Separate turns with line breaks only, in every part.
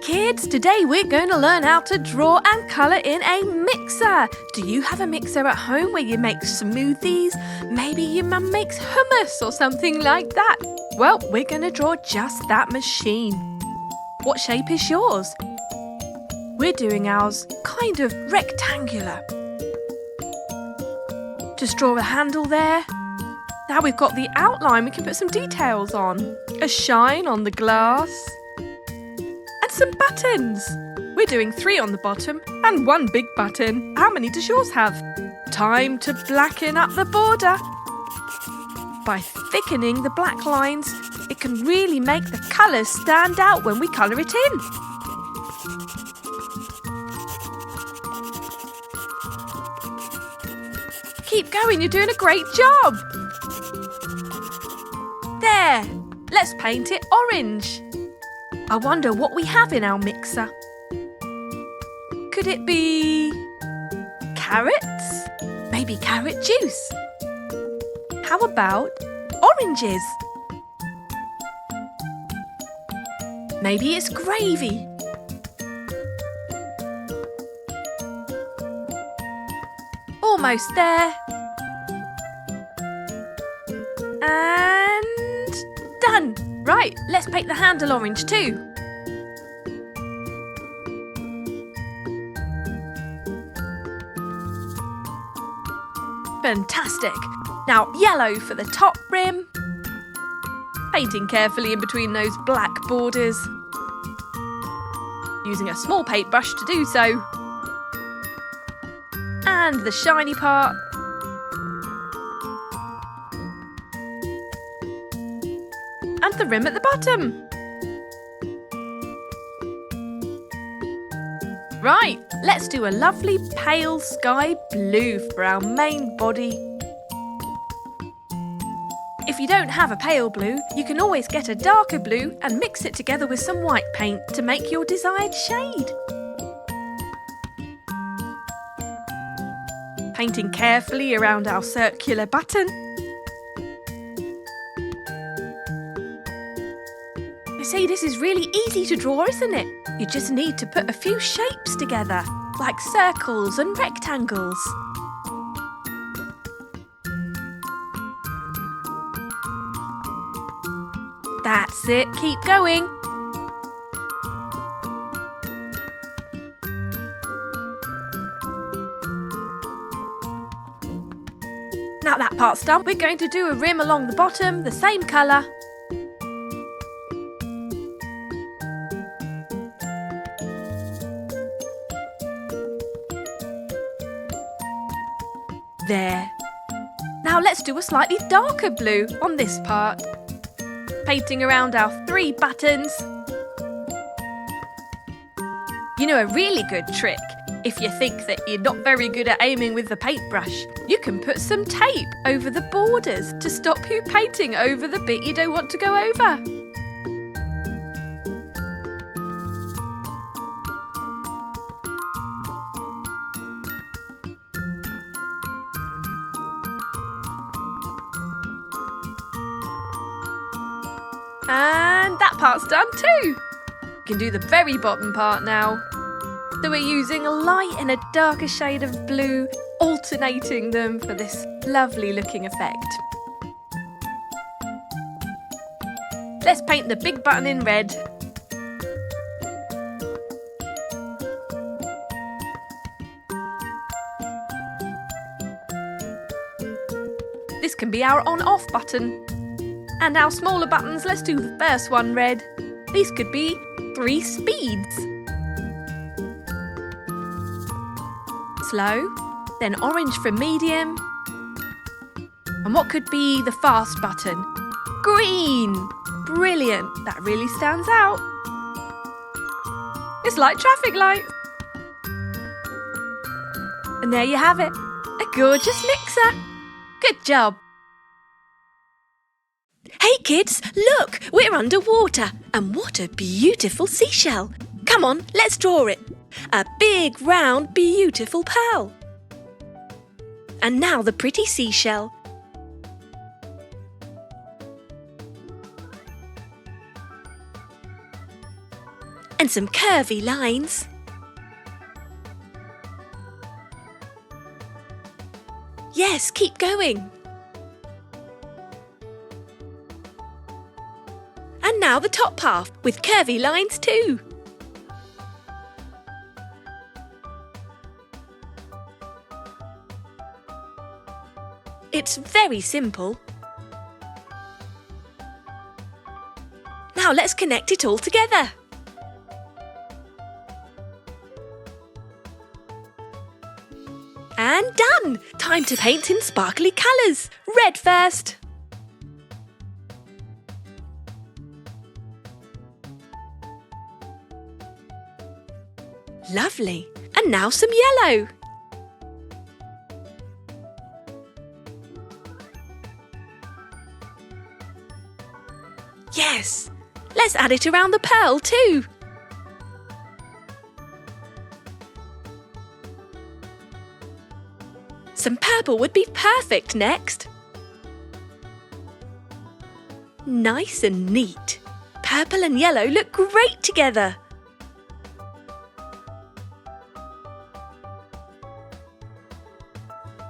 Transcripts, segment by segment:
kids, today we're going to learn how to draw and colour in a mixer. Do you have a mixer at home where you make smoothies? Maybe your mum makes hummus or something like that. Well, we're going to draw just that machine. What shape is yours? We're doing ours kind of rectangular. Just draw a handle there. Now we've got the outline, we can put some details on. A shine on the glass. And some buttons. We're doing 3 on the bottom and 1 big button. How many does yours have? Time to blacken up the border. By thickening the black lines, it can really make the colours stand out when we colour it in. Keep going, you're doing a great job. There, let's paint it orange. I wonder what we have in our mixer. Could it be carrots? Maybe carrot juice. How about oranges? Maybe it's gravy. Almost there. And done. Right, let's paint the handle orange too. Fantastic. Now yellow for the top rim. Painting carefully in between those black borders. Using a small paintbrush to do so. And the shiny part. And the rim at the bottom. Right, let's do a lovely pale sky blue for our main body. If you don't have a pale blue, you can always get a darker blue and mix it together with some white paint to make your desired shade. Painting carefully around our circular button. You see, this is really easy to draw, isn't it? You just need to put a few shapes together, like circles and rectangles. That's it, keep going. Now that part's done, we're going to do a rim along the bottom, the same colour. There. Now let's do a slightly darker blue on this part. Painting around our 3 buttons. You know, a really good trick, if you think that you're not very good at aiming with the paintbrush, you can put some tape over the borders to stop you painting over the bit you don't want to go over. And that part's done too. You can do the very bottom part now. So we're using a light and a darker shade of blue, alternating them for this lovely looking effect. Let's paint the big button in red. This can be our on-off button. And our smaller buttons, let's do the first one red. These could be 3 speeds. Slow, then orange for medium. And what could be the fast button? Green! Brilliant, that really stands out. It's like traffic lights. And there you have it, a gorgeous mixer. Good job. Hey kids, look, we're underwater, and what a beautiful seashell. Come on, let's draw it. A big, round, beautiful pearl. And now the pretty seashell. And some curvy lines. Yes, keep going. And now the top half with curvy lines too. It's very simple. Now let's connect it all together. And done! Time to paint in sparkly colours. Red first. Lovely. And now some yellow. Yes. Let's add it around the pearl too. Some purple would be perfect next. Nice and neat. Purple and yellow look great together.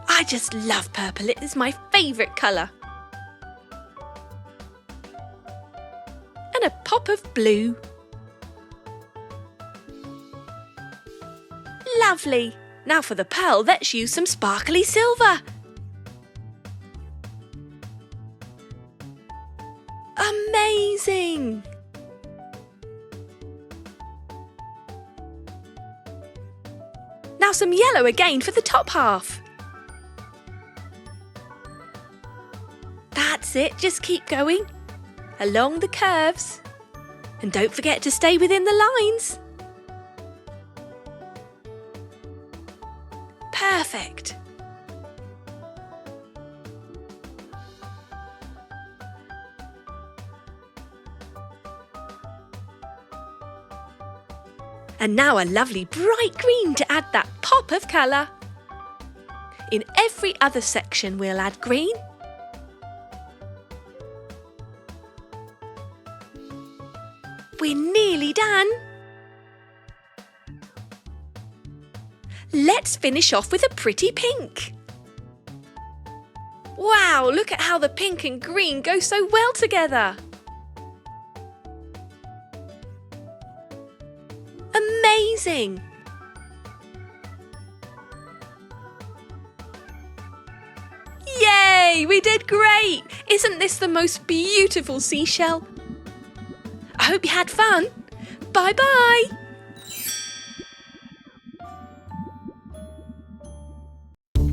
I just love purple. It is my favourite colour. And a pop of blue. Lovely. Now for the pearl, let's use some sparkly silver. Amazing! Now some yellow again for the top half. That's it, just keep going. Along the curves. And don't forget to stay within the lines. Perfect. And now a lovely bright green to add that pop of colour. In every other section we'll add green. We're nearly done. Let's finish off with a pretty pink. Wow, look at how the pink and green go so well together. Amazing! Yay, we did great! Isn't this the most beautiful seashell? I hope you had fun. Bye-bye!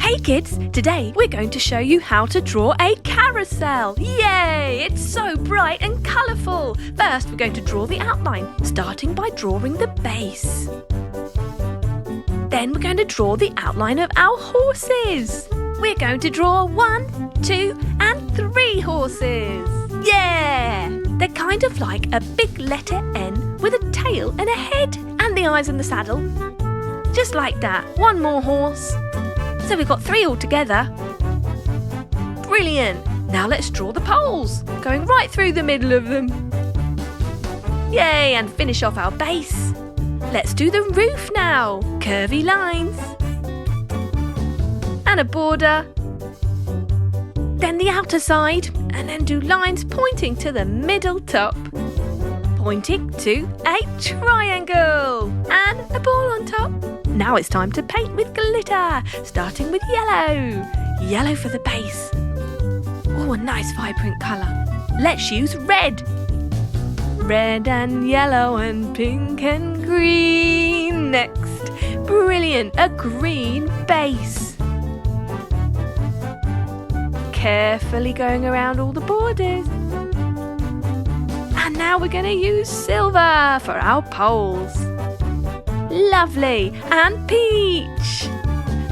Hey kids, today we're going to show you how to draw a carousel. Yay! It's so bright and colourful. First, we're going to draw the outline, starting by drawing the base. Then we're going to draw the outline of our horses. We're going to draw 1, 2 and 3 horses. Yeah! They're kind of like a big letter N with a tail and a head and the eyes in the saddle. Just like that. One more horse. So we've got 3 altogether. Brilliant! Now let's draw the poles, going right through the middle of them. Yay! And finish off our base. Let's do the roof now. Curvy lines. And a border. Then the outer side. And then do lines pointing to the middle top. Pointing to a triangle. And a ball on top. Now it's time to paint with glitter, starting with yellow. Yellow for the base. Oh, a nice vibrant colour. Let's use red. Red and yellow and pink and green. Next. Brilliant, a green base. Carefully going around all the borders. And now we're going to use silver for our poles. Lovely, and peach.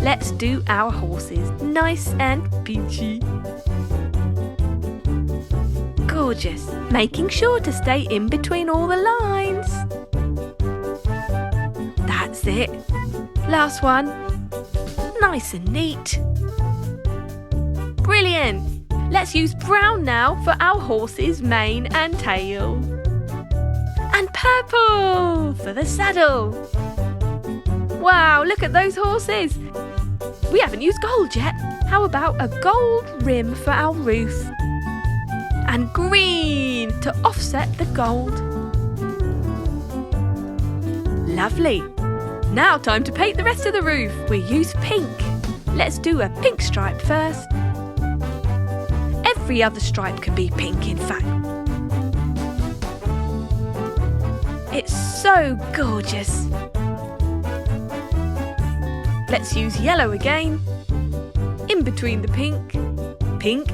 Let's do our horses nice and peachy. Gorgeous, making sure to stay in between all the lines. That's it. Last one. Nice and neat. Brilliant. Let's use brown now for our horse's mane and tail. And purple for the saddle. Wow, look at those horses. We haven't used gold yet. How about a gold rim for our roof? And green to offset the gold. Lovely. Now time to paint the rest of the roof. We use pink. Let's do a pink stripe first. Every other stripe can be pink, in fact. It's so gorgeous. Let's use yellow again. In between the pink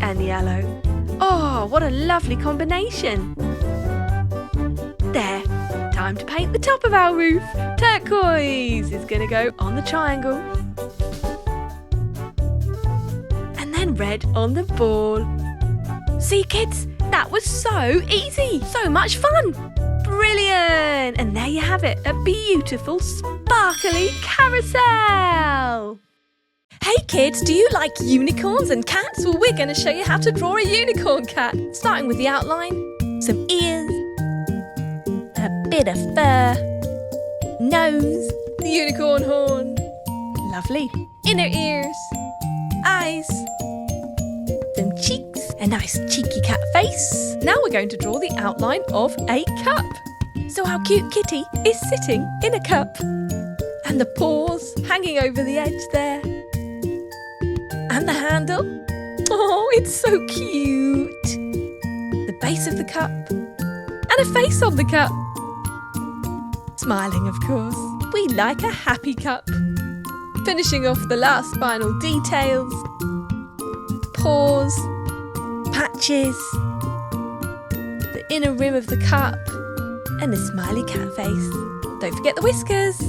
and yellow. Oh, what a lovely combination. There, time to paint the top of our roof. Turquoise is going to go on the triangle. And then red on the ball. See, kids, that was so easy. So much fun. Brilliant. And there you have it, a beautiful, sparkly carousel. Hey kids, do you like unicorns and cats? Well, we're going to show you how to draw a unicorn cat. Starting with the outline, some ears, a bit of fur, nose, the unicorn horn, lovely, inner ears, eyes, some cheeks, a nice cheeky cat face. Now we're going to draw the outline of a cup. So our cute kitty is sitting in a cup. And the paws hanging over the edge there. And the handle. Oh, it's so cute. The base of the cup. And a face on the cup. Smiling, of course. We like a happy cup. Finishing off the last final details. Paws. Patches. The inner rim of the cup. And a smiley cat face. Don't forget the whiskers.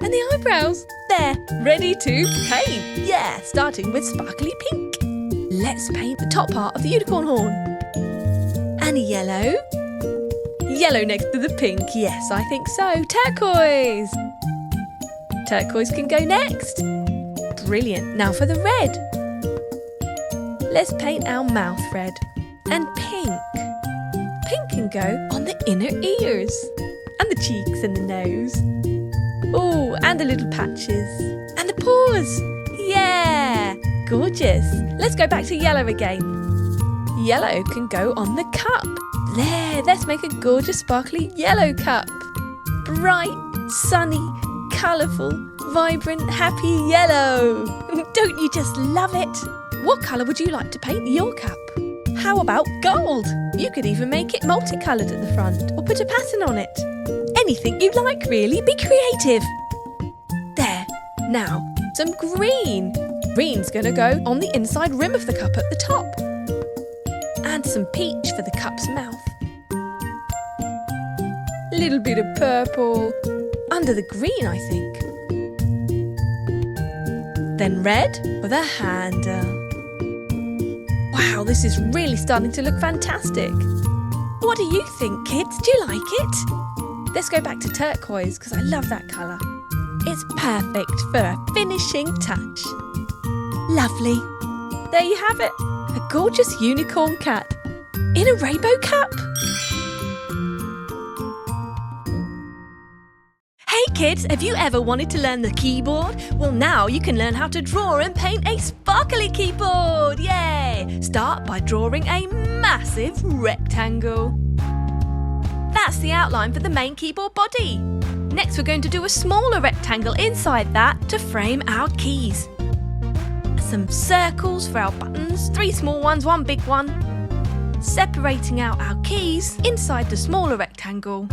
And the eyebrows. There, ready to paint. Yeah, starting with sparkly pink. Let's paint the top part of the unicorn horn. And yellow. Yellow next to the pink. Yes, I think so. Turquoise. Turquoise can go next. Brilliant. Now for the red. Let's paint our mouth red. And pink. Pink can go on the inner ears. And the cheeks and the nose. Oh, and the little patches. And the paws. Yeah, gorgeous. Let's go back to yellow again. Yellow can go on the cup. There, let's make a gorgeous sparkly yellow cup. Bright, sunny, colourful, vibrant, happy yellow. Don't you just love it? What colour would you like to paint your cup? How about gold? You could even make it multicoloured at the front or put a pattern on it. Anything you like, really. Be creative. There. Now, some green. Green's going to go on the inside rim of the cup at the top. And some peach for the cup's mouth. A little bit of purple. Under the green, I think. Then red for the handle. Wow, this is really starting to look fantastic. What do you think, kids? Do you like it? Let's go back to turquoise because I love that colour. It's perfect for a finishing touch. Lovely. There you have it. A gorgeous unicorn cat in a rainbow cup. Hey kids, have you ever wanted to learn the keyboard? Well, now you can learn how to draw and paint a sparkly keyboard. Yay! Start by drawing a massive rectangle. That's the outline for the main keyboard body. Next we're going to do a smaller rectangle inside that to frame our keys. Some circles for our buttons, 3 small ones, 1 big one. Separating out our keys inside the smaller rectangle.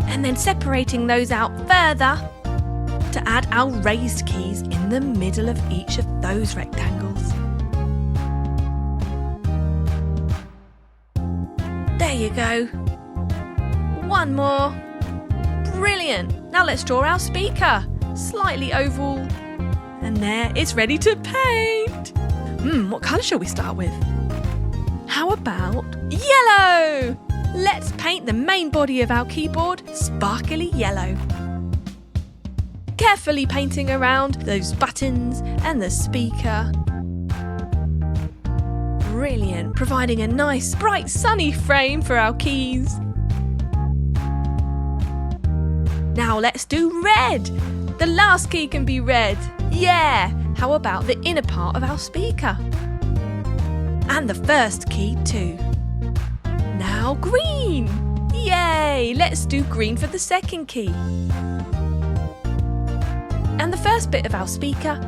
And then separating those out further to add our raised keys in the middle of each of those rectangles. There you go. One more. Brilliant. Now let's draw our speaker. Slightly oval. And there, it's ready to paint. What colour shall we start with? How about yellow? Let's paint the main body of our keyboard sparkly yellow. Carefully painting around those buttons and the speaker. Brilliant, providing a nice, bright, sunny frame for our keys. Now let's do red. The last key can be red. Yeah! How about the inner part of our speaker? And the first key too. Now green. Yay! Let's do green for the second key. And the first bit of our speaker.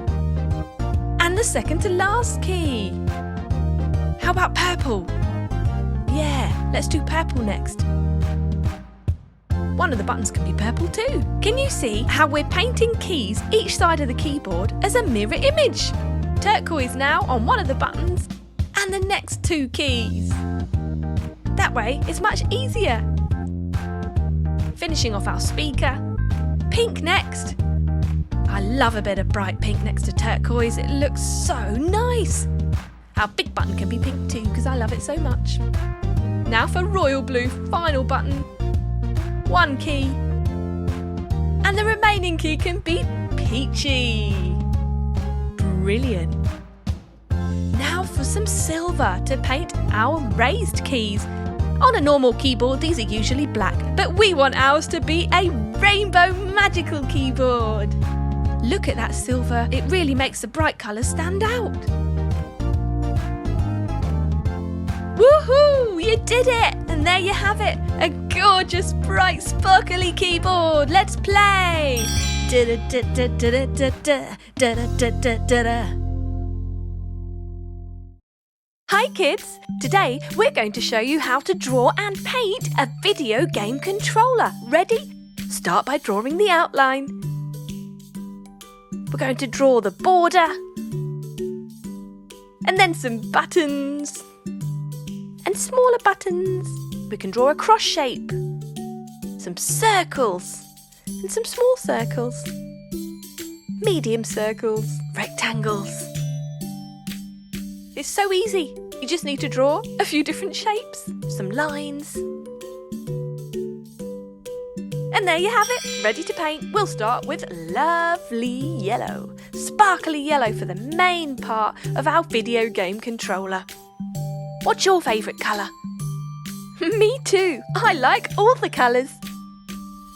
And the second to last key. How about purple? Yeah, let's do purple next. One of the buttons can be purple too. Can you see how we're painting keys each side of the keyboard as a mirror image? Turquoise now on one of the buttons and the next two keys. That way it's much easier. Finishing off our speaker. Pink next. I love a bit of bright pink next to turquoise. It looks so nice. Our big button can be pink too because I love it so much. Now for royal blue, final button. One key. And the remaining key can be peachy. Brilliant. Now for some silver to paint our raised keys. On a normal keyboard, these are usually black, but we want ours to be a rainbow magical keyboard. Look at that silver. It really makes the bright colours stand out. Woohoo! You did it! And there you have it. A gorgeous, bright, sparkly keyboard. Let's play! Hi kids! Today we're going to show you how to draw and paint a video game controller. Ready? Start by drawing the outline. We're going to draw the border. And then some buttons. And smaller buttons. We can draw a cross shape. Some circles. And some small circles. Medium circles. Rectangles. It's so easy. You just need to draw a few different shapes, some lines. And there you have it, ready to paint. We'll start with lovely yellow. Sparkly yellow for the main part of our video game controller. What's your favourite colour? Me too. I like all the colours.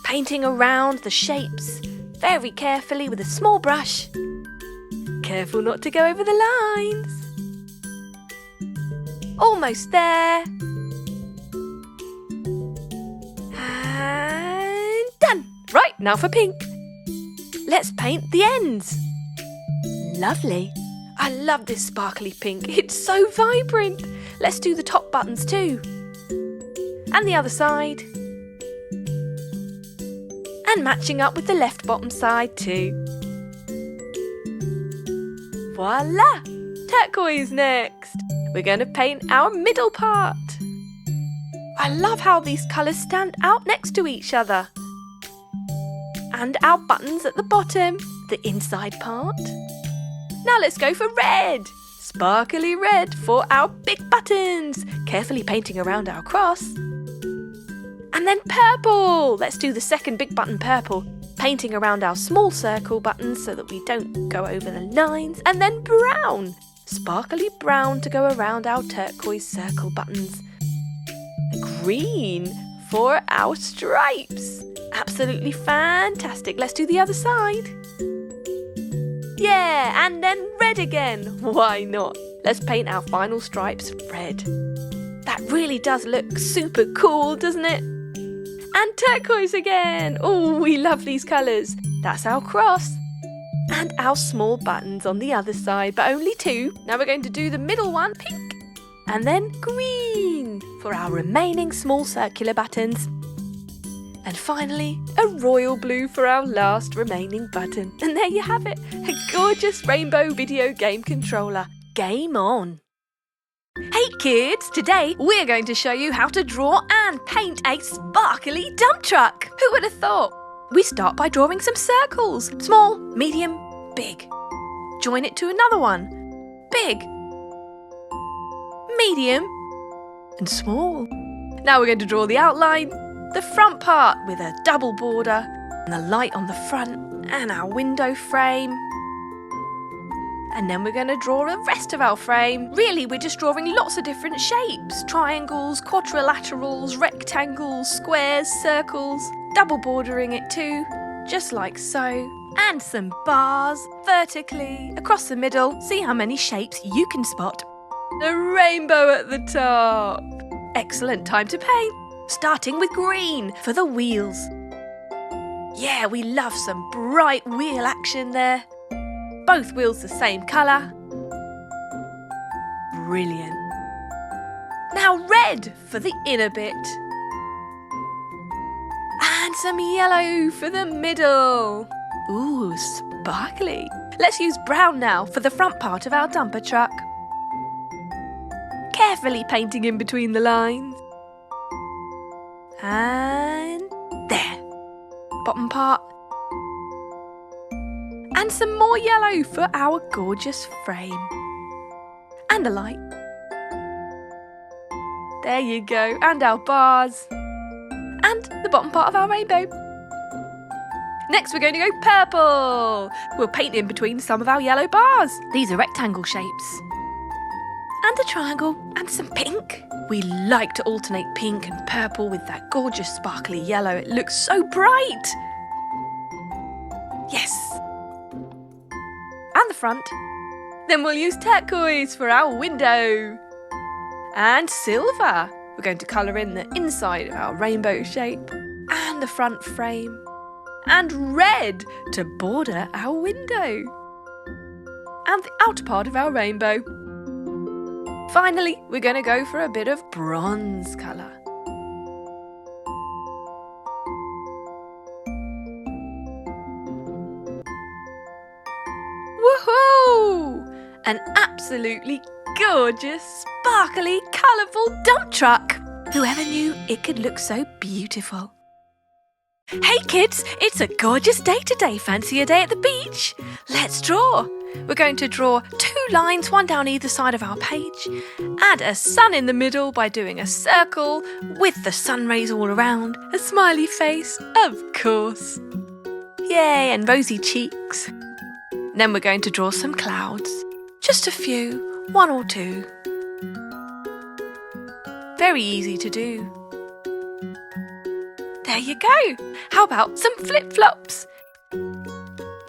Painting around the shapes very carefully with a small brush. Careful not to go over the lines. Almost there. And done. Right, now for pink. Let's paint the ends. Lovely. I love this sparkly pink. It's so vibrant. Let's do the top buttons too. And the other side. And matching up with the left bottom side too. Voila! Turquoise next. We're going to paint our middle part. I love how these colours stand out next to each other. And our buttons at the bottom, the inside part. Now let's go for red. Sparkly red for our big buttons. Carefully painting around our cross. And then purple. Let's do the second big button purple. Painting around our small circle buttons so that we don't go over the lines. And then brown. Sparkly brown to go around our turquoise circle buttons. Green for our stripes. Absolutely fantastic. Let's do the other side. Yeah, and then red again. Why not? Let's paint our final stripes red. That really does look super cool, doesn't it? And turquoise again. Oh, we love these colours. That's our cross. And our small buttons on the other side, but only two. Now we're going to do the middle one, pink. And then green for our remaining small circular buttons. And finally, a royal blue for our last remaining button. And there you have it, a gorgeous rainbow video game controller. Game on! Hey kids, today we're going to show you how to draw and paint a sparkly dump truck. Who would have thought? We start by drawing some circles. Small, medium, big. Join it to another one. Big, medium, and small. Now we're going to draw the outline. The front part with a double border and the light on the front and our window frame. And then we're going to draw the rest of our frame. Really, we're just drawing lots of different shapes. Triangles, quadrilaterals, rectangles, squares, circles. Double bordering it too, just like so. And some bars vertically across the middle. See how many shapes you can spot. The rainbow at the top. Excellent time to paint. Starting with green for the wheels. Yeah, we love some bright wheel action there. Both wheels the same colour. Brilliant. Now red for the inner bit. And some yellow for the middle. Ooh, sparkly. Let's use brown now for the front part of our dumper truck. Carefully painting in between the lines. And there. Bottom part. And some more yellow for our gorgeous frame. And a light. There you go. And our bars. And the bottom part of our rainbow. Next we're going to go purple. We'll paint in between some of our yellow bars. These are rectangle shapes. And a triangle and some pink. We like to alternate pink and purple with that gorgeous sparkly yellow. It looks so bright. Yes. And the front. Then we'll use turquoise for our window. And silver. We're going to colour in the inside of our rainbow shape. And the front frame. And red to border our window. And the outer part of our rainbow. Finally, we're going to go for a bit of bronze colour. Woohoo! An absolutely gorgeous, sparkly, colourful dump truck. Whoever knew it could look so beautiful? Hey kids, it's a gorgeous day today. Fancy a day at the beach? Let's draw. We're going to draw 2 lines, one down either side of our page. Add a sun in the middle by doing a circle with the sun rays all around. A smiley face, of course. Yay, and rosy cheeks. Then we're going to draw some clouds. Just a few, 1 or 2. Very easy to do. There you go. How about some flip-flops?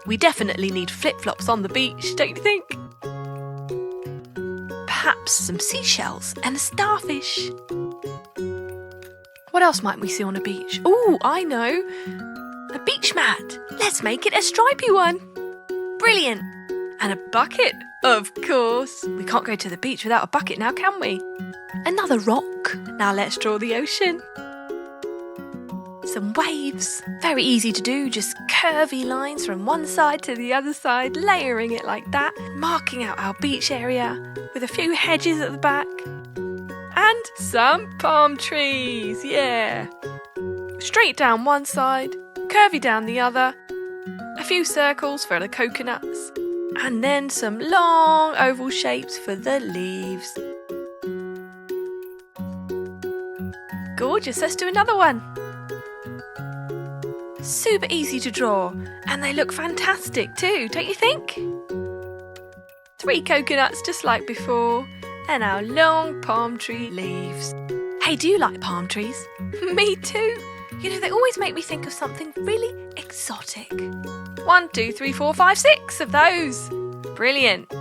We definitely need flip-flops on the beach, don't you think? Perhaps some seashells and a starfish. What else might we see on a beach? Ooh, I know. A beach mat. Let's make it a stripy one. Brilliant. And a bucket, of course. We can't go to the beach without a bucket now, can we? Another rock. Now let's draw the ocean. Some waves. Very easy to do, just curvy lines from one side to the other side, layering it like that, marking out our beach area with a few hedges at the back. And some palm trees, yeah. Straight down one side, curvy down the other, a few circles for the coconuts, and then some long oval shapes for the leaves. Gorgeous, let's do another one. Super easy to draw, and they look fantastic too, don't you think? 3 coconuts just like before, and our long palm tree leaves. Hey, do you like palm trees? Me too. You know, they always make me think of something really exotic. 1, 2, 3, 4, 5, 6 of those. Brilliant.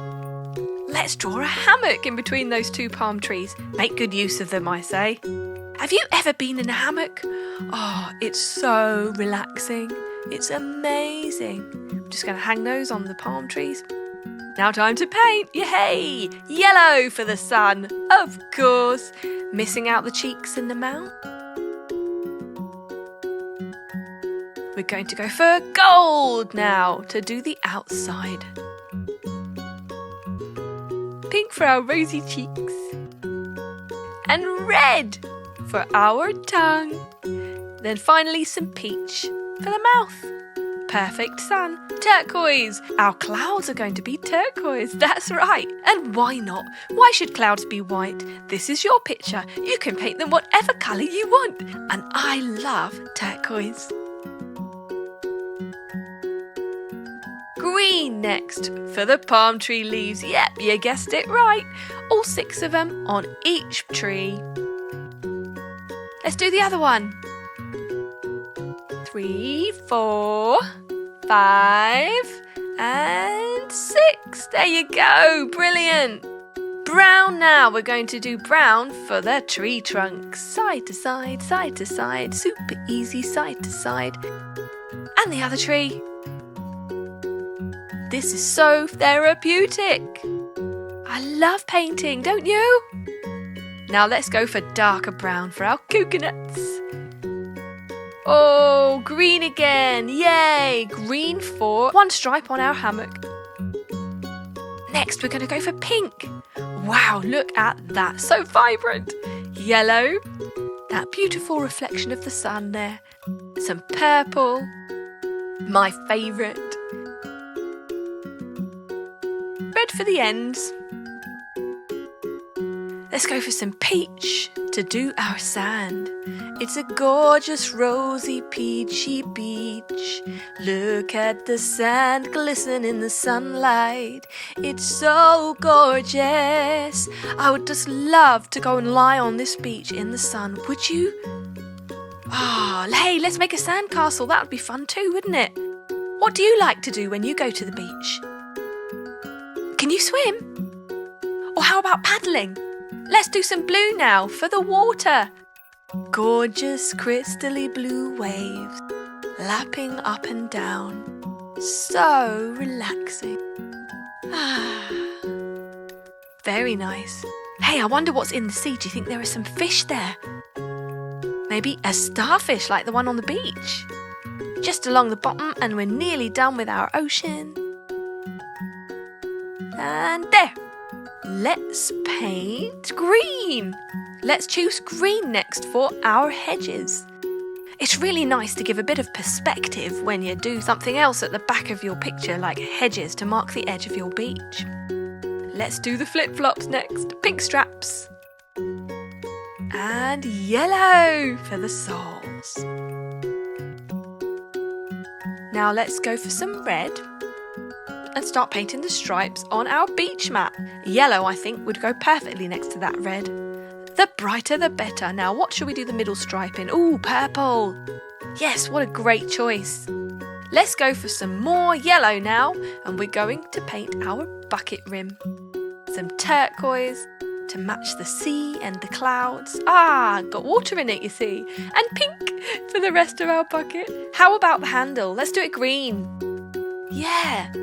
Let's draw a hammock in between those 2 palm trees. Make good use of them, I say. Have you ever been in a hammock? Oh, it's so relaxing. It's amazing. I'm just going to hang those on the palm trees. Now time to paint. Yay! Yellow for the sun, of course. Missing out the cheeks and the mouth. We're going to go for gold now to do the outside. Pink for our rosy cheeks. And red for our tongue. Then finally some peach for the mouth. Perfect sun. Turquoise. Our clouds are going to be turquoise. That's right. And why not? Why should clouds be white? This is your picture. You can paint them whatever colour you want. And I love turquoise. Green green next for the palm tree leaves. Yep, you guessed it right. All 6 of them on each tree. Let's do the other one. 3, 4, 5, and 6. There you go. Brilliant. Brown now. We're going to do brown for the tree trunks. Side to side, side to side. Super easy, side to side. And the other tree. This is so therapeutic. I love painting, don't you? Now let's go for darker brown for our coconuts. Oh, green again. Yay! Green for 1 stripe on our hammock. Next, we're going to go for pink. Wow, look at that. So vibrant. Yellow. That beautiful reflection of the sun there. Some purple. My favourite. Red for the ends. Let's go for some peach to do our sand. It's a gorgeous rosy peachy beach. Look at the sand glisten in the sunlight. It's so gorgeous. I would just love to go and lie on this beach in the sun. Would you? Hey, let's make a sand castle. That would be fun too, wouldn't it? What do you like to do when you go to the beach? Can you swim? Or how about paddling? Let's do some blue now for the water. Gorgeous crystally blue waves lapping up and down. So relaxing. Very nice. Hey, I wonder what's in the sea. Do you think there are some fish there? Maybe a starfish like the one on the beach. Just along the bottom, and we're nearly done with our ocean. And there. Let's paint green. Let's choose green next for our hedges. It's really nice to give a bit of perspective when you do something else at the back of your picture, like hedges to mark the edge of your beach. Let's do the flip-flops next. Pink straps. And yellow for the soles. Now let's go for some red and start painting the stripes on our beach mat. Yellow, I think, would go perfectly next to that red. The brighter the better. Now, what should we do the middle stripe in? Ooh, purple. Yes, what a great choice. Let's go for some more yellow now, and we're going to paint our bucket rim. Some turquoise to match the sea and the clouds. Got water in it, you see. And pink for the rest of our bucket. How about the handle? Let's do it green. Yeah.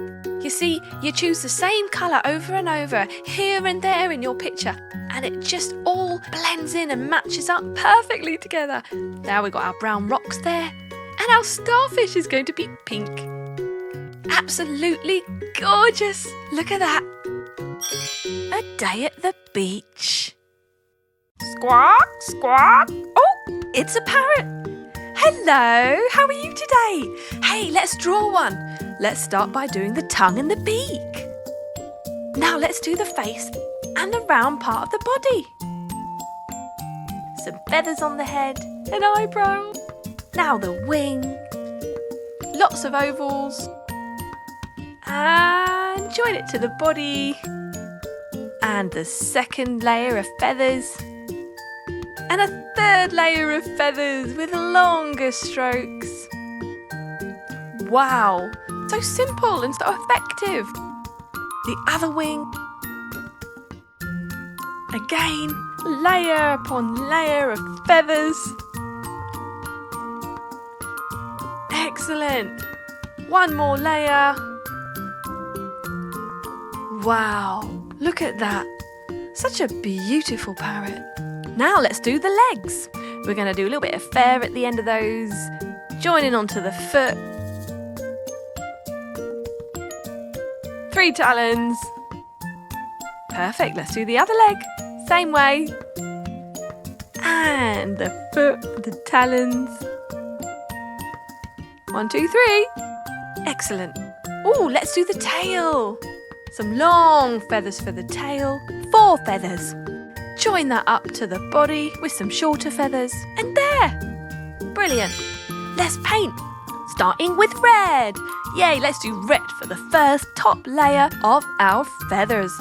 You see, you choose the same colour over and over, here and there in your picture, and it just all blends in and matches up perfectly together. Now we've got our brown rocks there, and our starfish is going to be pink. Absolutely gorgeous. Look at that. A day at the beach. Squawk, squawk. Oh, it's a parrot. Hello, how are you today? Hey, let's draw one. Let's start by doing the tongue and the beak. Now let's do the face and the round part of the body. Some feathers on the head, an eyebrow. Now the wing. Lots of ovals. And join it to the body. And the second layer of feathers. And a third layer of feathers with longer strokes. Wow, so simple and so effective. The other wing. Again, layer upon layer of feathers. Excellent. One more layer. Wow, look at that. Such a beautiful parrot. Now let's do the legs. We're going to do a little bit of fur at the end of those, joining onto the foot. 3 talons. Perfect, let's do the other leg. Same way. And the foot, the talons. 1, 2, 3. Excellent. Oh, let's do the tail. Some long feathers for the tail. 4 feathers. Join that up to the body with some shorter feathers. And there! Brilliant. Let's paint. starting with red. Yay, let's do red for the first top layer of our feathers.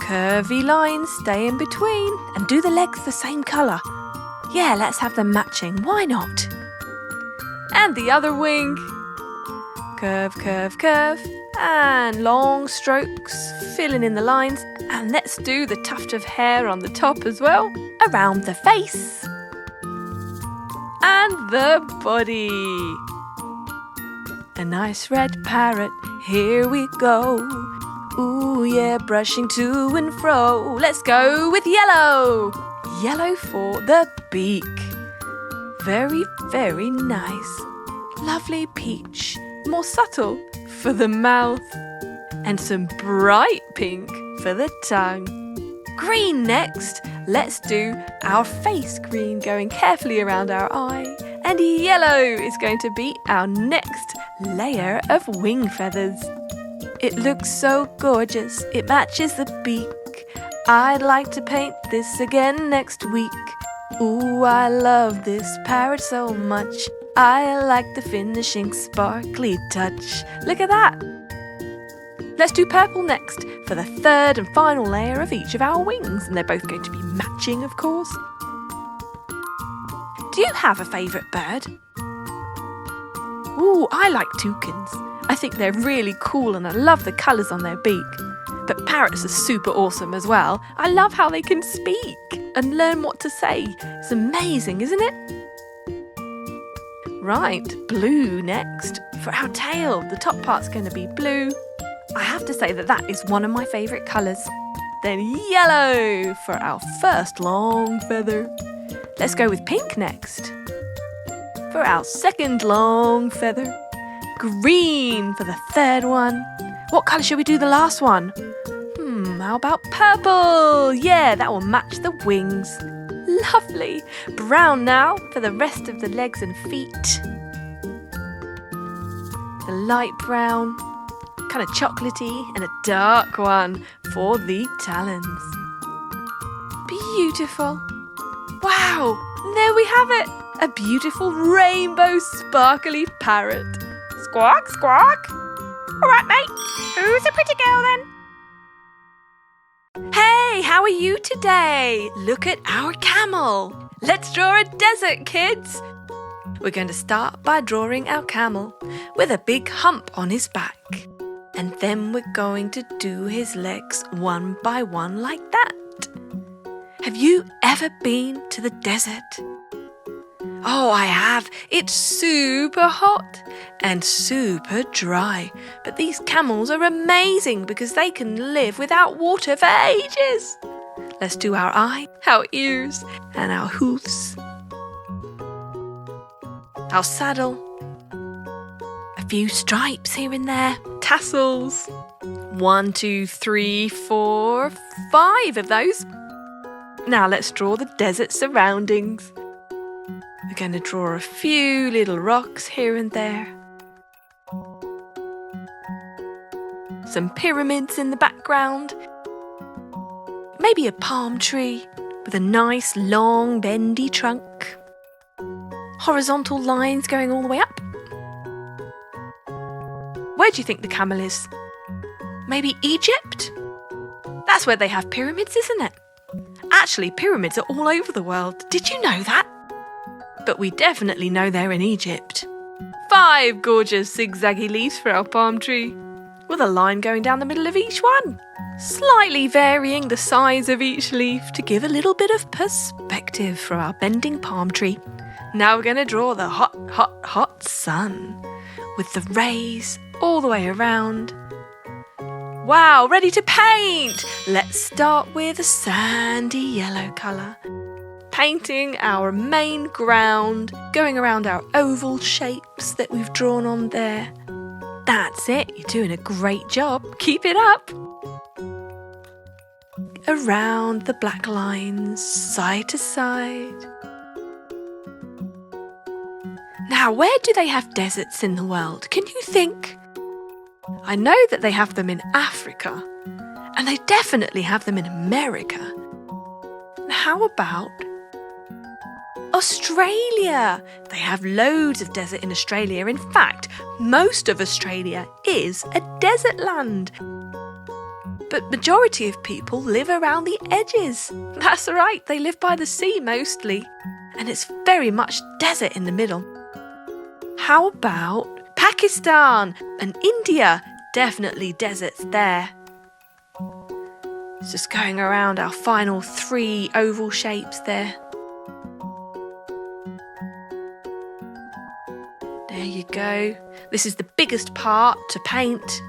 Curvy lines stay in between and do the legs the same colour. Yeah, let's have them matching, why not? And the other wing. Curve, curve, curve, and long strokes, filling in the lines. And let's do the tuft of hair on the top as well, around the face. And the body. A nice red parrot, here we go. Ooh yeah, brushing to and fro. Let's go with yellow. Yellow for the beak. Very, very nice. Lovely peach, more subtle for the mouth. And some bright pink for the tongue. Green next. Let's do our face green, going carefully around our eye. And yellow is going to be our next layer of wing feathers. It looks so gorgeous, it matches the beak. I'd like to paint this again next week. Ooh, I love this parrot so much. I like the finishing sparkly touch. Look at that! Let's do purple next for the third and final layer of each of our wings. And they're both going to be matching, of course. Do you have a favourite bird? Ooh, I like toucans. I think they're really cool and I love the colours on their beak. But parrots are super awesome as well. I love how they can speak and learn what to say. It's amazing, isn't it? Right, blue next. For our tail, the top part's going to be blue. I have to say that is one of my favourite colours. Then yellow for our first long feather. Let's go with pink next. For our second long feather. Green for the third one. What colour should we do the last one? How about purple? Yeah, that will match the wings. Lovely. Brown now for the rest of the legs and feet. The light brown, kind of chocolatey, and a dark one for the talons. Beautiful. Wow, there we have it. A beautiful rainbow sparkly parrot. Squawk, squawk. All right, mate. Who's a pretty girl then? Hey, how are you today? Look at our camel. Let's draw a desert, kids. We're going to start by drawing our camel with a big hump on his back. And then we're going to do his legs one by one like that. Have you ever been to the desert? Oh, I have. It's super hot and super dry. But these camels are amazing because they can live without water for ages. Let's do our eye, our ears, and our hoofs. Our saddle. A few stripes here and there. Tassels. 1, 2, 3, 4, 5 of those. Now let's draw the desert surroundings. We're going to draw a few little rocks here and there. Some pyramids in the background. Maybe a palm tree with a nice long bendy trunk. Horizontal lines going all the way up. Where do you think the camel is? Maybe Egypt? That's where they have pyramids, isn't it? Actually, pyramids are all over the world. Did you know that? But we definitely know they're in Egypt. 5 gorgeous zigzaggy leaves for our palm tree, with a line going down the middle of each one, slightly varying the size of each leaf to give a little bit of perspective for our bending palm tree. Now we're going to draw the hot, hot, hot sun, with the rays all the way around. Wow, ready to paint! Let's start with a sandy yellow colour. Painting our main ground, going around our oval shapes that we've drawn on there. That's it, you're doing a great job. Keep it up. Around the black lines, side to side. Now, where do they have deserts in the world? Can you think? I know that they have them in Africa, and they definitely have them in America. How about Australia! They have loads of desert in Australia. In fact, most of Australia is a desert land. But majority of people live around the edges. That's right, they live by the sea mostly. And it's very much desert in the middle. How about Pakistan and India? Definitely deserts there. It's just going around our final 3 oval shapes there. There you go. This is the biggest part to paint.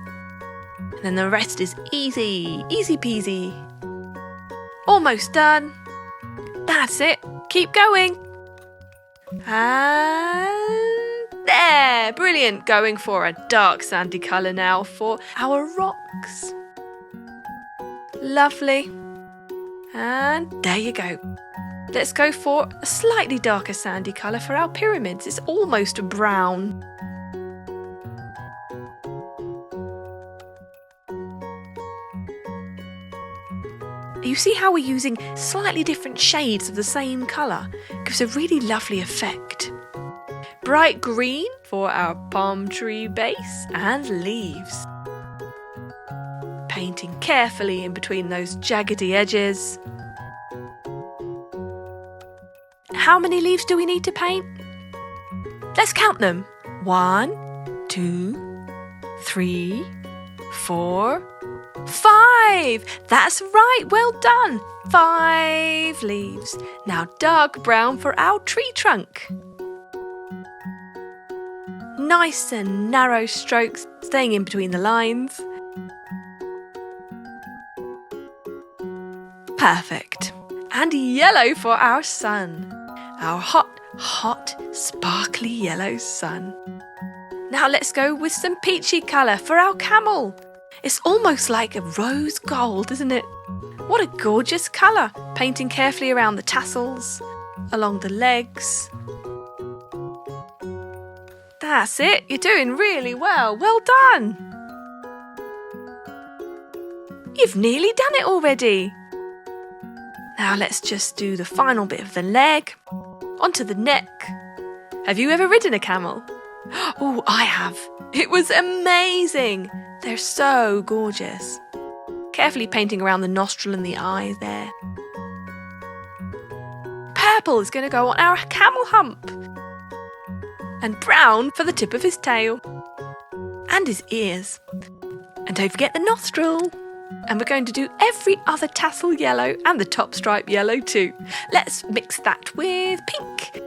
And then the rest is easy, easy peasy. Almost done. That's it. Keep going. And there. Brilliant. Going for a dark sandy colour now for our rocks. Lovely. And there you go. Let's go for a slightly darker sandy colour for our pyramids. It's almost a brown. You see how we're using slightly different shades of the same colour? It gives a really lovely effect. Bright green for our palm tree base and leaves. Painting carefully in between those jaggedy edges. How many leaves do we need to paint? Let's count them. 1, 2, 3, 4, 5! That's right, well done! 5 leaves. Now dark brown for our tree trunk. Nice and narrow strokes, staying in between the lines. Perfect. And yellow for our sun. Our hot, sparkly yellow sun. Now let's go with some peachy colour for our camel. It's almost like a rose gold, isn't it? What a gorgeous colour. Painting carefully around the tassels, along the legs. That's it. You're doing really well. Well done. You've nearly done it already. Now let's just do the final bit of the leg. Onto the neck. Have you ever ridden a camel? Oh, I have. It was amazing. They're so gorgeous. Carefully painting around the nostril and the eye there. Purple is going to go on our camel hump. And brown for the tip of his tail. And his ears. And don't forget the nostril. And we're going to do every other tassel yellow and the top stripe yellow too. Let's mix that with pink.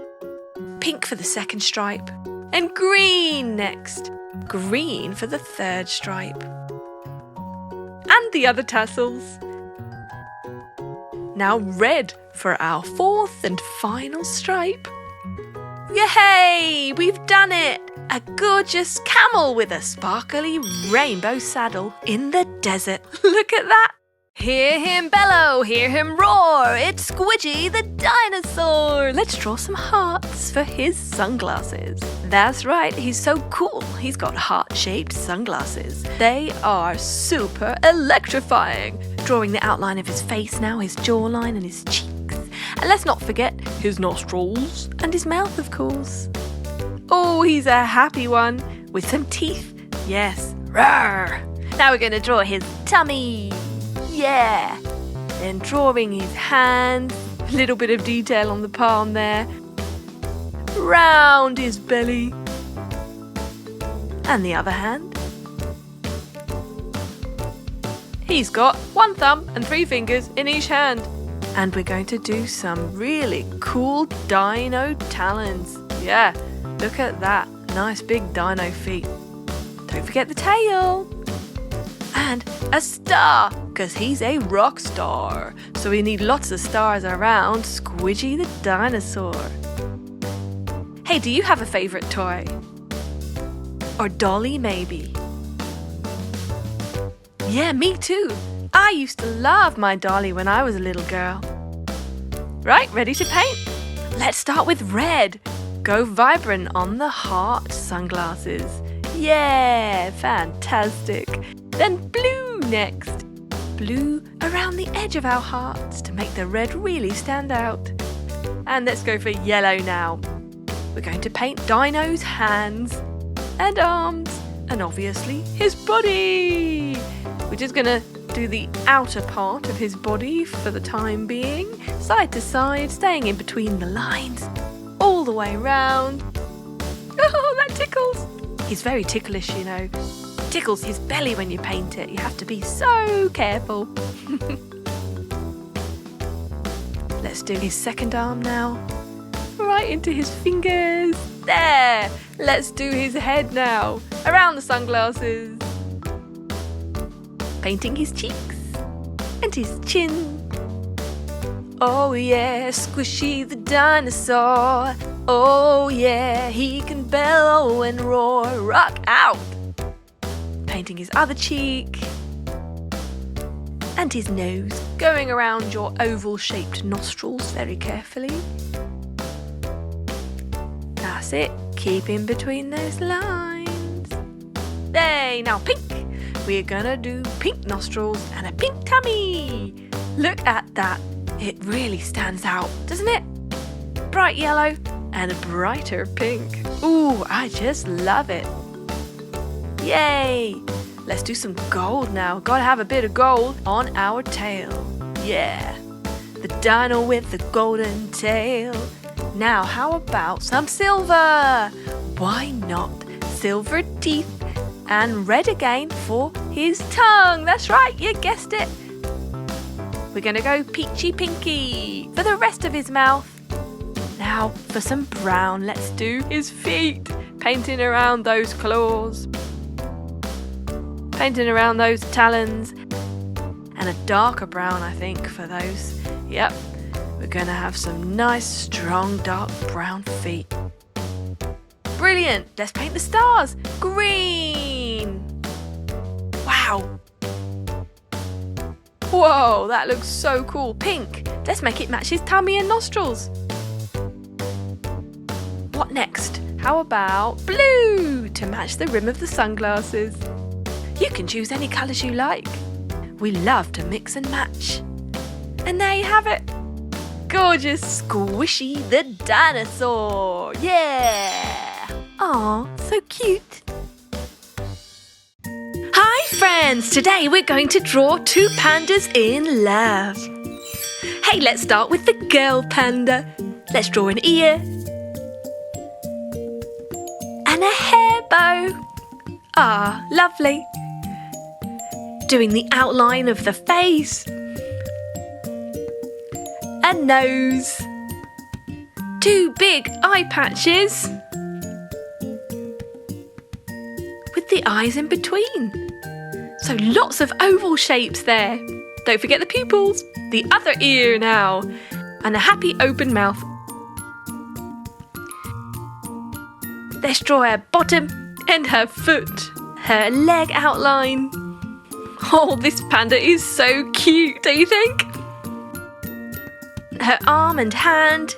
Pink for the second stripe. And green next. Green for the third stripe. And the other tassels. Now red for our fourth and final stripe. Yay! We've done it! A gorgeous camel with a sparkly rainbow saddle in the desert. Look at that! Hear him bellow, hear him roar. It's Squidgy the dinosaur. Let's draw some hearts for his sunglasses. That's right, he's so cool. He's got heart-shaped sunglasses. They are super electrifying. Drawing the outline of his face now, his jawline and his cheeks. And let's not forget his nostrils and his mouth, of course. Oh, he's a happy one with some teeth. Yes. Rawr. Now we're going to draw his tummy. Yeah. Then drawing his hands. A little bit of detail on the palm there. Round his belly. And the other hand. He's got 1 thumb and 3 fingers in each hand. And we're going to do some really cool dino talons. Yeah. Look at that. Nice big dino feet. Don't forget the tail. And a star, because he's a rock star. So we need lots of stars around Squidgy the dinosaur. Hey, do you have a favourite toy? Or dolly maybe? Yeah, me too. I used to love my dolly when I was a little girl. Right, ready to paint? Let's start with red. Go vibrant on the heart sunglasses. Yeah, fantastic. Then blue next. Blue around the edge of our hearts to make the red really stand out. And let's go for yellow now. We're going to paint Dino's hands and arms and obviously his body. We're just going to do the outer part of his body for the time being, side to side, staying in between the lines, all the way round. Oh, that tickles! He's very ticklish, you know. Tickles his belly when you paint it. You have to be so careful. Let's do his second arm now. Right into his fingers. There! Let's do his head now. Around the sunglasses. Painting his cheeks and his chin. Oh yeah, Squishy the dinosaur. Oh yeah, he can bellow and roar. Rock out! Painting his other cheek. And his nose. Going around your oval-shaped nostrils very carefully. That's it. Keep in between those lines. Hey, now pink. We're gonna do pink nostrils and a pink tummy. Look at that. It really stands out, doesn't it? Bright yellow and a brighter pink. Ooh, I just love it. Yay! Let's do some gold now. Gotta have a bit of gold on our tail. Yeah. The dino with the golden tail. Now, how about some silver? Why not? Silver teeth and red again for his tongue. That's right, you guessed it. We're going to go peachy pinky for the rest of his mouth. Now for some brown, let's do his feet. Painting around those claws. Painting around those talons. And a darker brown, I think, for those. Yep, we're going to have some nice, strong, dark brown feet. Brilliant! Let's paint the stars. Green! Wow! Whoa, that looks so cool. Pink! Let's make it match his tummy and nostrils. What next? How about blue to match the rim of the sunglasses? You can choose any colours you like. We love to mix and match. And there you have it. Gorgeous Squishy the dinosaur. Yeah! Aw, so cute. Hi friends! Today we're going to draw two pandas in love. Hey, let's start with the girl panda. Let's draw an ear. And a hair bow. Ah, lovely. Doing the outline of the face. A nose. Two big eye patches. With the eyes in between. So lots of oval shapes there. Don't forget the pupils. The other ear now. And a happy open mouth. Let's draw her bottom and her foot. Her leg outline. Oh, this panda is so cute, don't you think? Her arm and hand.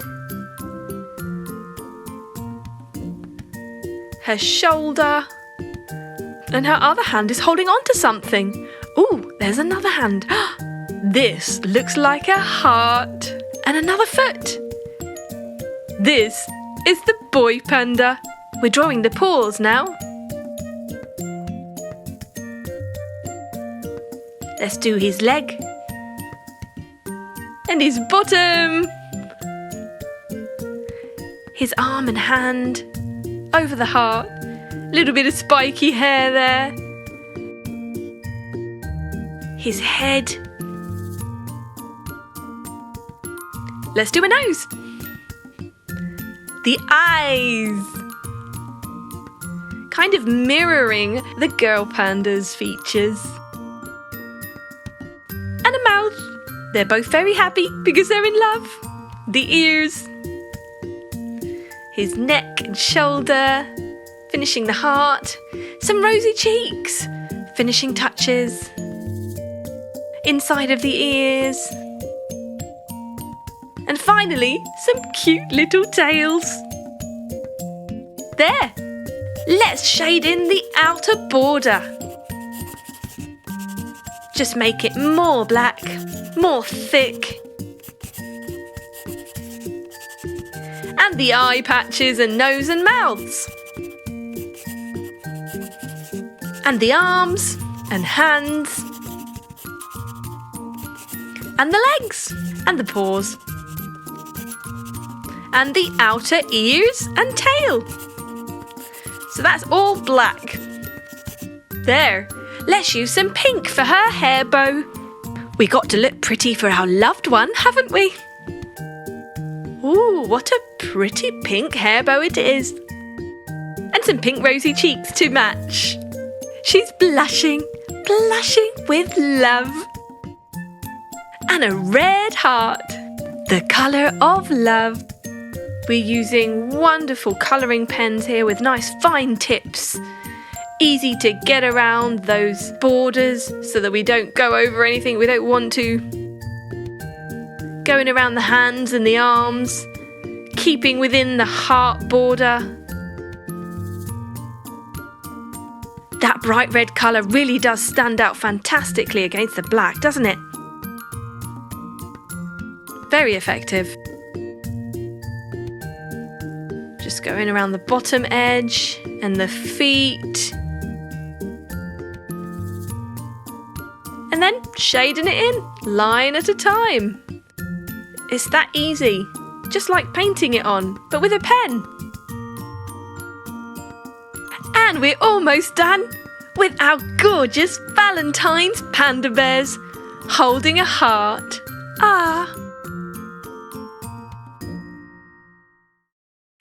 Her shoulder. And her other hand is holding on to something. Ooh, there's another hand. This looks like a heart. And another foot. This is the boy panda. We're drawing the paws now. Let's do his leg. And his bottom. His arm and hand. Over the heart. Little bit of spiky hair there. His head. Let's do a nose. The eyes. Kind of mirroring the girl panda's features. And a mouth. They're both very happy because they're in love. The ears. His neck and shoulder. Finishing the heart. Some rosy cheeks. Finishing touches. Inside of the ears. And finally, some cute little tails. There. Let's shade in the outer border. Just make it more black, more thick. And the eye patches and nose and mouths. And the arms and hands. And the legs and the paws. And the outer ears and tail. So that's all black. There, let's use some pink for her hair bow. We got to look pretty for our loved one, haven't we? Ooh, what a pretty pink hair bow it is. And some pink rosy cheeks to match. She's blushing with love. And a red heart, the colour of love. We're using wonderful colouring pens here with nice fine tips. Easy to get around those borders so that we don't go over anything we don't want to. Going around the hands and the arms, keeping within the heart border. That bright red colour really does stand out fantastically against the black, doesn't it? Very effective. Just going around the bottom edge and the feet. And then shading it in, line at a time. It's that easy, just like painting it on, but with a pen. And we're almost done with our gorgeous Valentine's panda bears holding a heart. Ah.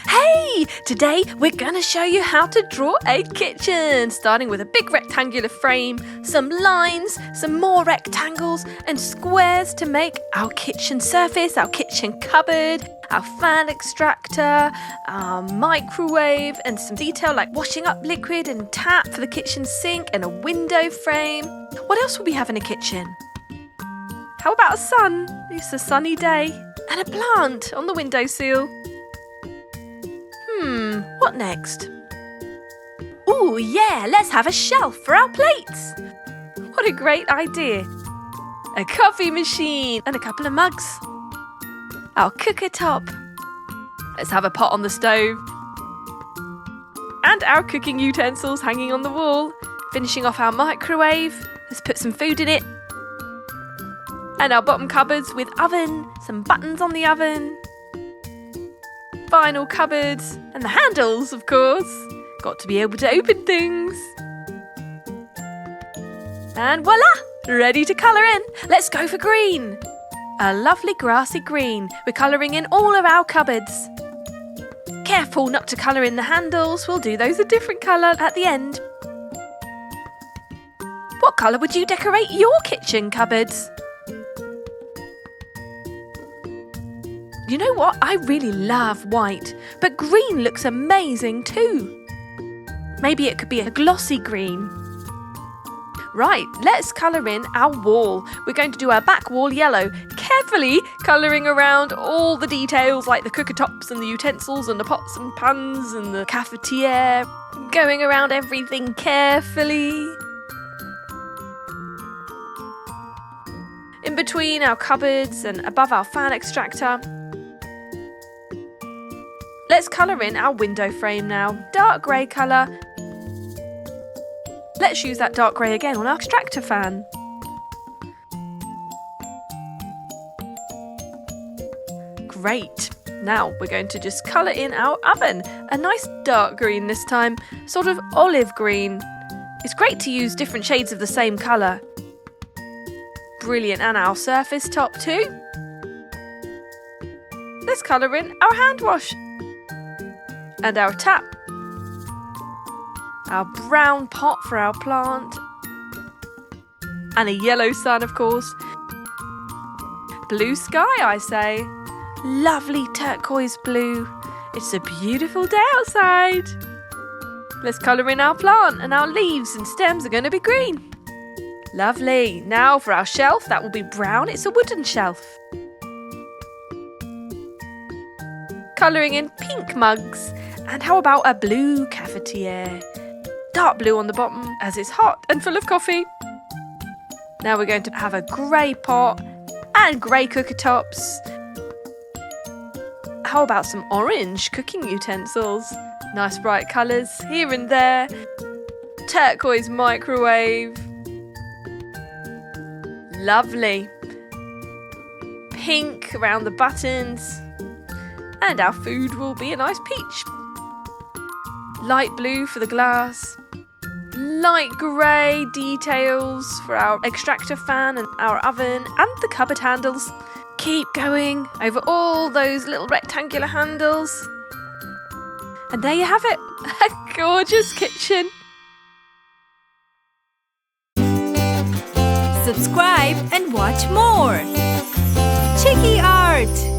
Hey, today we're going to show you how to draw a kitchen, starting with a big rectangular frame, some lines, some more rectangles and squares to make our kitchen surface, our kitchen cupboard, our fan extractor, our microwave, and some detail like washing up liquid and tap for the kitchen sink and a window frame. What else will we have in a kitchen? How about a sun? It's a sunny day. And a plant on the windowsill. What next? Ooh, yeah, let's have a shelf for our plates. What a great idea. A coffee machine and a couple of mugs. Our cooker top. Let's have a pot on the stove. And our cooking utensils hanging on the wall. Finishing off our microwave. Let's put some food in it. And our bottom cupboards with oven, some buttons on the oven. Final cupboards and the handles, of course. Got to be able to open things. And voila! Ready to colour in. Let's go for green. A lovely grassy green. We're colouring in all of our cupboards. Careful not to colour in the handles. We'll do those a different colour at the end. What colour would you decorate your kitchen cupboards? You know what? I really love white, but green looks amazing too. Maybe it could be a glossy green. Right, let's colour in our wall. We're going to do our back wall yellow, carefully colouring around all the details like the cooker tops and the utensils and the pots and pans and the cafetiere. Going around everything carefully. In between our cupboards and above our fan extractor. Let's colour in our window frame now. Dark grey colour. Let's use that dark grey again on our extractor fan. Great. Now we're going to just colour in our oven. A nice dark green this time, sort of olive green. It's great to use different shades of the same colour. Brilliant, and our surface top too. Let's colour in our hand wash. And our tap. Our brown pot for our plant. And a yellow sun, of course. Blue sky, I say. Lovely turquoise blue. It's a beautiful day outside. Let's colour in our plant, and our leaves and stems are going to be green. Lovely. Now for our shelf, that will be brown. It's a wooden shelf. Colouring in pink mugs. And how about a blue cafetiere? Dark blue on the bottom as it's hot and full of coffee. Now we're going to have a grey pot and grey cooker tops. How about some orange cooking utensils? Nice bright colours here and there. Turquoise microwave. Lovely. Pink around the buttons. And our food will be a nice peach. Light blue for the glass. Light grey details for our extractor fan and our oven and the cupboard handles. Keep going over all those little rectangular handles. And there you have it, a gorgeous kitchen.
Subscribe and watch more. Chiki Art!